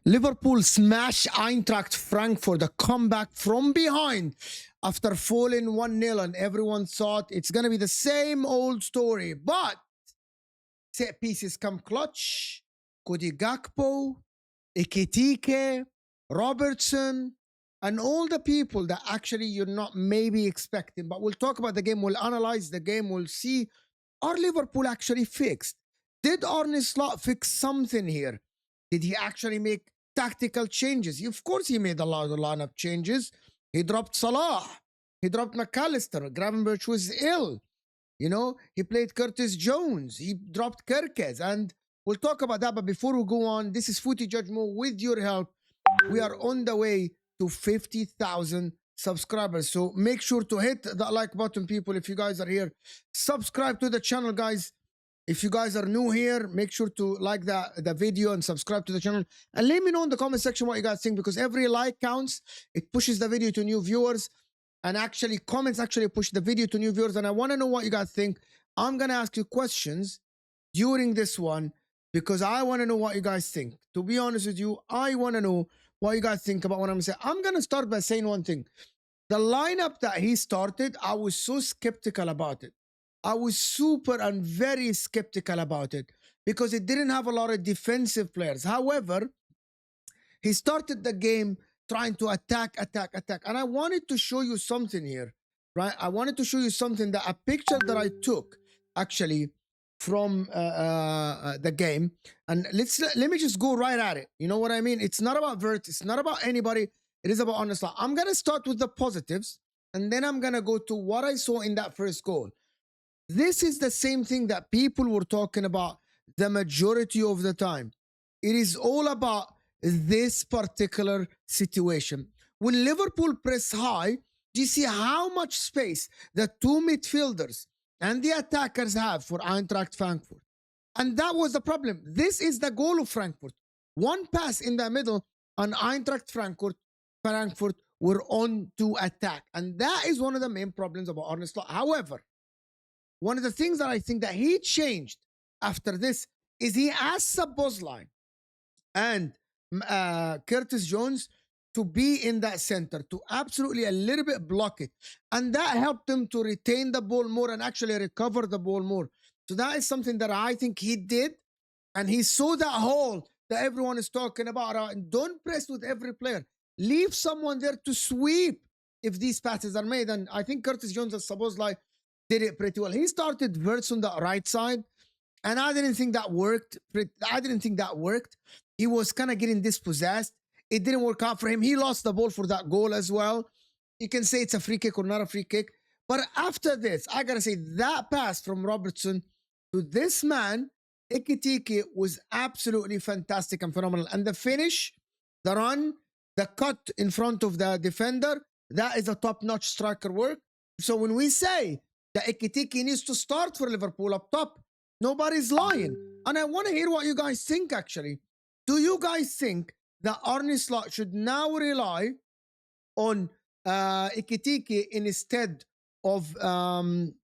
Liverpool smash Eintracht Frankfurt, a comeback from behind after falling 1-0, and everyone thought it's going to be the same old story. But set pieces come clutch. Gakpo, Ekitike, Robertson, and all the people that actually you're not maybe expecting. But we'll talk about the game. We'll analyze the game. We'll see, are Liverpool actually fixed? Did Arne Slot fix something here? Did he actually make tactical changes? Of course, he made a lot of lineup changes. He dropped Salah. He dropped McAllister. Gravenberch was ill. You know, he played Curtis Jones. He dropped Kerkez. And we'll talk about that. But before we go on, this is Footy Judge Mo. With your help, we are on the way to 50,000 subscribers. So make sure to hit that like button, people, if you guys are here. Subscribe to the channel, guys. If you guys are new here, make sure to like the video and subscribe to the channel. And let me know in the comment section what you guys think, because every like counts. It pushes the video to new viewers. And actually, comments actually push the video to new viewers. And I want to know what you guys think. I'm going to ask you questions during this one because I want to know what you guys think. To be honest with you, I want to know what you guys think about what I'm saying. I'm going to start by saying one thing. The lineup that he started, I was so skeptical about it. I was super and very skeptical about it because it didn't have a lot of defensive players. However, he started the game trying to attack. And I wanted to show you something here, right? I wanted to show you something, that a picture that I took actually from the game. And let me just go right at it. You know what I mean? It's not about Wirtz. It's not about anybody. It is about Arne Slot. I'm going to start with the positives, and then I'm going to go to what I saw in that first goal. This is the same thing that people were talking about the majority of the time. It is all about this particular situation. When Liverpool press high, do you see how much space the two midfielders and the attackers have for Eintracht Frankfurt? And that was the problem. This is the goal of Frankfurt. One pass in the middle, and Eintracht Frankfurt were on to attack. And that is one of the main problems about Arne Slot. However, one of the things that I think that he changed after this is he asked Szoboszlai and Curtis Jones to be in that center, to absolutely a little bit block it. And that helped him to retain the ball more and actually recover the ball more. So that is something that I think he did. And he saw that hole that everyone is talking about. And don't press with every player. Leave someone there to sweep if these passes are made. And I think Curtis Jones and Szoboszlai did it pretty well. He started Wirtz on the right side, and I didn't think that worked. He was kind of getting dispossessed. It didn't work out for him. He lost the ball for that goal as well. You can say it's a free kick or not a free kick. But after this, I got to say that pass from Robertson to this man, Ekitike, was absolutely fantastic and phenomenal. And the finish, the run, the cut in front of the defender, that is a top-notch striker work. So when we say that Ekitike needs to start for Liverpool up top, nobody's lying. And I want to hear what you guys think, actually. Do you guys think that Arne Slot should now rely on Ekitike instead of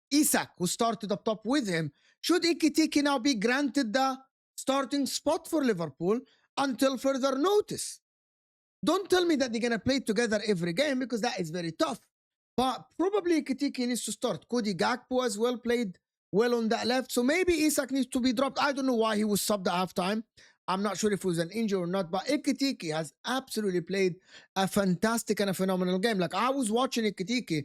Isak, who started up top with him? Should Ekitike now be granted the starting spot for Liverpool until further notice? Don't tell me that they're going to play together every game, because that is very tough. But probably Ekitike needs to start. Gakpo as well played well on that left. So maybe Isak needs to be dropped. I don't know why he was subbed at halftime. I'm not sure if it was an injury or not. But Ekitike has absolutely played a fantastic and a phenomenal game. Like, I was watching Ekitike.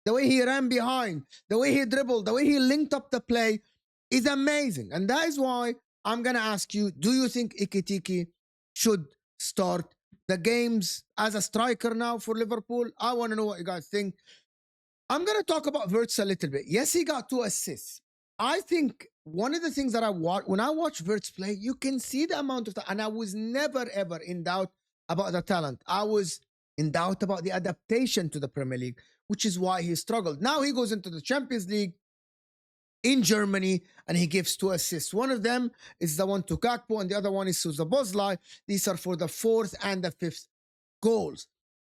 The way he ran behind, the way he dribbled, the way he linked up the play is amazing. And that is why I'm going to ask you, do you think Ekitike should start the games as a striker now for Liverpool? I want to know what you guys think. I'm going to talk about Wirtz a little bit. Yes, he got 2 assists. I think one of the things that I watch, when I watch Wirtz play, you can see the amount of time. And I was never, ever in doubt about the talent. I was in doubt about the adaptation to the Premier League, which is why he struggled. Now he goes into the Champions League in Germany, and he gives 2 assists. One of them is the one to Gakpo, and the other one is to Szoboszlai. These are for the 4th and the 5th goals.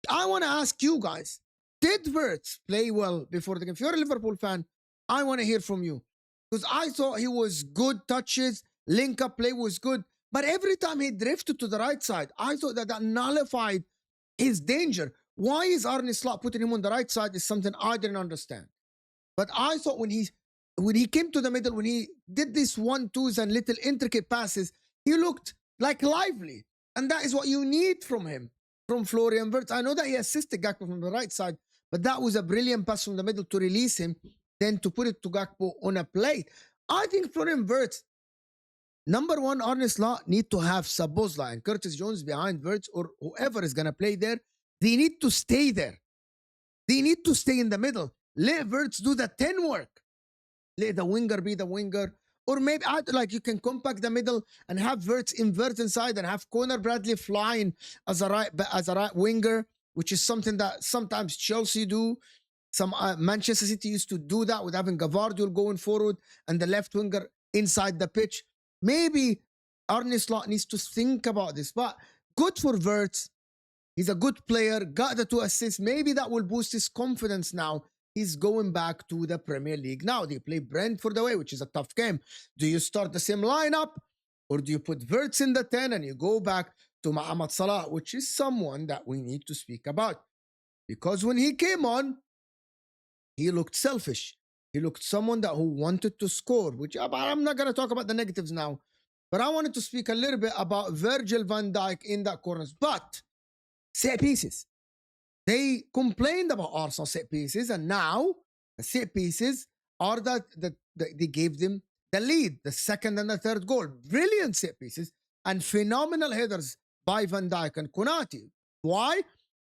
I want to ask you guys, did Wirtz play well before the game? If you're a Liverpool fan, I want to hear from you, because I thought he was good touches, link-up play was good. But every time he drifted to the right side, I thought that nullified his danger. Why is Arne Slot putting him on the right side is something I didn't understand. But I thought when he came to the middle, when he did these 1-2s and little intricate passes, he looked like lively. And that is what you need from him, from Florian Wirtz. I know that he assisted Gakpo from the right side, but that was a brilliant pass from the middle to release him, then to put it to Gakpo on a plate. I think Florian Wirtz, number one, Arne Slot need to have Szoboszlai and Curtis Jones behind Wirtz, or whoever is going to play there. They need to stay there. They need to stay in the middle. Let Wirtz do the 10 work. Let the winger be the winger. Or maybe you can compact the middle and have Wirtz invert inside and have Conor Bradley flying as a right winger, which is something that sometimes Chelsea do. Some Manchester City used to do that with having Gavardiol going forward and the left winger inside the pitch. Maybe Arne Slot needs to think about this. But good for Wirtz. He's a good player, got the 2 assists. Maybe that will boost his confidence now. He's going back to the Premier League now. They play Brentford away, which is a tough game. Do you start the same lineup, or do you put Wirtz in the 10 and you go back to Mohamed Salah, which is someone that we need to speak about? Because when he came on, he looked selfish. He looked someone who wanted to score, which I'm not going to talk about the negatives now. But I wanted to speak a little bit about Virgil van Dijk in that corners. But set pieces. They complained about Arsenal set pieces, and now the set pieces are that they gave them the lead, the second and the third goal. Brilliant set pieces and phenomenal headers by Van Dijk and Konaté. Why?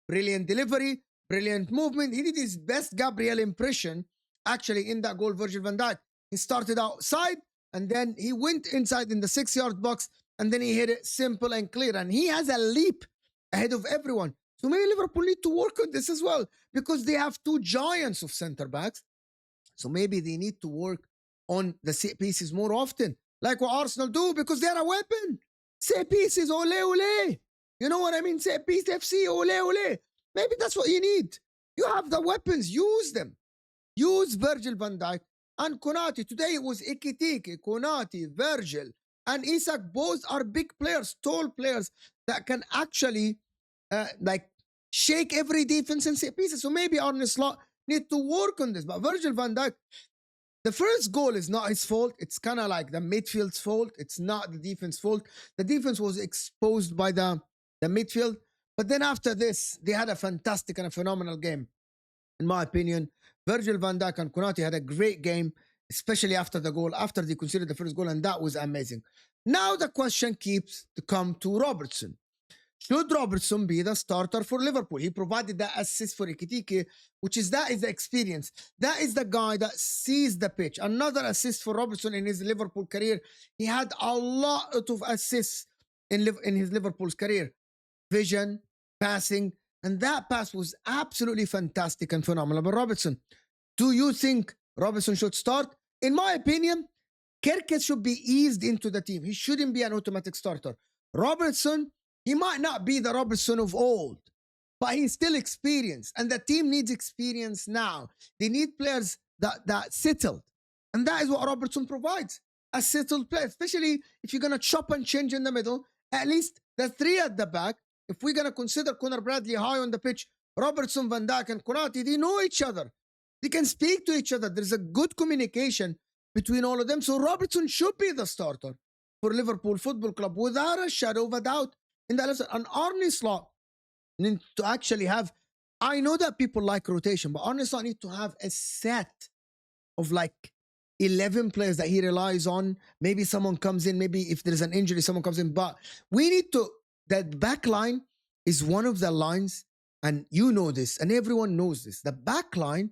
Brilliant delivery, brilliant movement. He did his best Gabriel impression actually in that goal, Virgil van Dijk. He started outside and then he went inside in the 6-yard box and then he hit it simple and clear. And he has a leap ahead of everyone. So maybe Liverpool need to work on this as well, because they have 2 giants of centre backs. So maybe they need to work on the set pieces more often, like what Arsenal do, because they're a weapon. Set pieces, ole ole. You know what I mean? Set piece FC, ole ole. Maybe that's what you need. You have the weapons, use them. Use Virgil van Dijk and Konaté. Today it was Ekitike, Konaté, Virgil, and Isak. Both are big players, tall players that can actually shake every defense and set pieces. So maybe Arne Slot need to work on this. But Virgil van Dijk, the first goal is not his fault. It's kind of like the midfield's fault. It's not the defense fault. The defense was exposed by the midfield. But then after this, they had a fantastic and a phenomenal game. In my opinion, Virgil van Dijk and Konaté had a great game, especially after the goal, after they considered the first goal, and that was amazing. Now the question keeps to come to Robertson. Should Robertson be the starter for Liverpool? He provided that assist for Ekitike, that is the experience. That is the guy that sees the pitch. Another assist for Robertson in his Liverpool career. He had a lot of assists in his Liverpool's career. Vision, passing, and that pass was absolutely fantastic and phenomenal. But Robertson, do you think Robertson should start? In my opinion, Kerkez should be eased into the team. He shouldn't be an automatic starter. Robertson, he might not be the Robertson of old, but he's still experienced. And the team needs experience now. They need players that settled. And that is what Robertson provides. A settled player, especially if you're going to chop and change in the middle. At least the 3 at the back, if we're going to consider Conor Bradley high on the pitch, Robertson, Van Dijk, and Konaté, they know each other. They can speak to each other. There's a good communication between all of them. So Robertson should be the starter for Liverpool Football Club without a shadow of a doubt. In that lesson, and Arne Slot need to actually have, I know that people like rotation, but Arne Slot need to have a set of 11 players that he relies on. Maybe someone comes in, maybe if there's an injury, someone comes in. But we need to, that back line is one of the lines, and you know this, and everyone knows this. The back line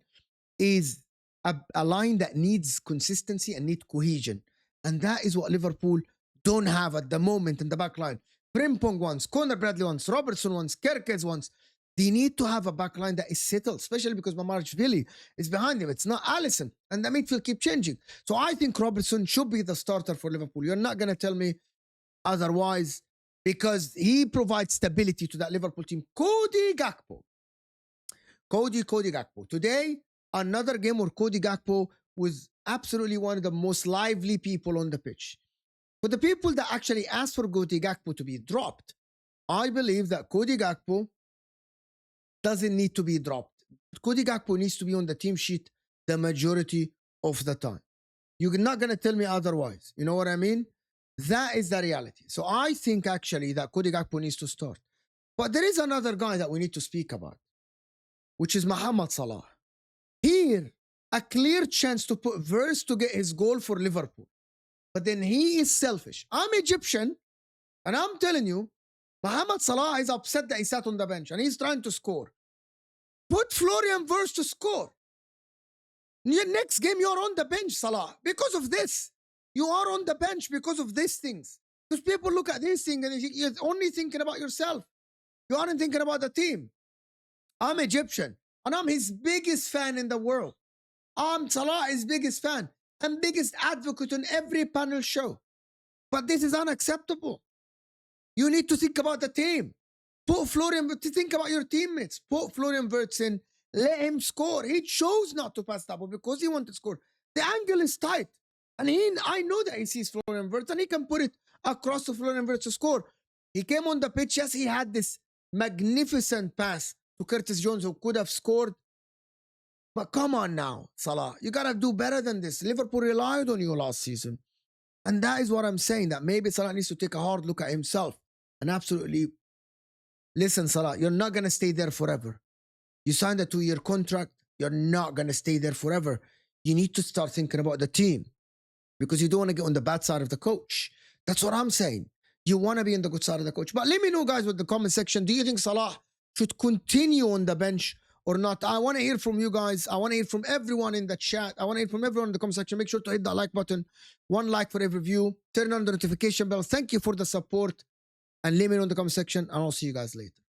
is a line that needs consistency and needs cohesion. And that is what Liverpool don't have at the moment in the back line. Frimpong wants, Conor Bradley wants, Robertson wants, Kerkez wants. They need to have a backline that is settled, especially because Mamarashvili is behind him. It's not Alisson, and the midfield keep changing. So I think Robertson should be the starter for Liverpool. You're not going to tell me otherwise, because he provides stability to that Liverpool team. Cody Gakpo. Cody Gakpo. Today, another game where Cody Gakpo was absolutely one of the most lively people on the pitch. For the people that actually asked for Cody Gakpo to be dropped, I believe that Cody Gakpo doesn't need to be dropped. Cody Gakpo needs to be on the team sheet the majority of the time. You're not going to tell me otherwise. You know what I mean? That is the reality. So I think actually that Cody Gakpo needs to start. But there is another guy that we need to speak about, which is Mohamed Salah. Here, a clear chance to put Wirtz to get his goal for Liverpool. But then he is selfish. I'm Egyptian, and I'm telling you, Mohamed Salah is upset that he sat on the bench, and he's trying to score. Put Florian Wirtz to score. Next game, you're on the bench, Salah. Because of this. You are on the bench because of these things. Because people look at these things and you're only thinking about yourself. You aren't thinking about the team. I'm Egyptian, and I'm his biggest fan in the world. I'm Salah's biggest fan and biggest advocate on every panel show. But this is unacceptable. You need to think about the team. Think about your teammates. Put Florian Wirtz in. Let him score. He chose not to pass that ball because he wanted to score. The angle is tight. And I know that he sees Florian Wirtz and he can put it across to Florian Wirtz to score. He came on the pitch. Yes, he had this magnificent pass to Curtis Jones who could have scored. But come on now, Salah. You got to do better than this. Liverpool relied on you last season. And that is what I'm saying, that maybe Salah needs to take a hard look at himself and absolutely, listen, Salah, you're not going to stay there forever. You signed a 2-year contract. You're not going to stay there forever. You need to start thinking about the team because you don't want to get on the bad side of the coach. That's what I'm saying. You want to be on the good side of the coach. But let me know, guys, with the comment section. Do you think Salah should continue on the bench or not? I want to hear from you guys. I want to hear from everyone in the chat. I want to hear from everyone in the comment section. Make sure to hit that like button. 1 like for every view. Turn on the notification bell. Thank you for the support. And let me know in the comment section. And I'll see you guys later.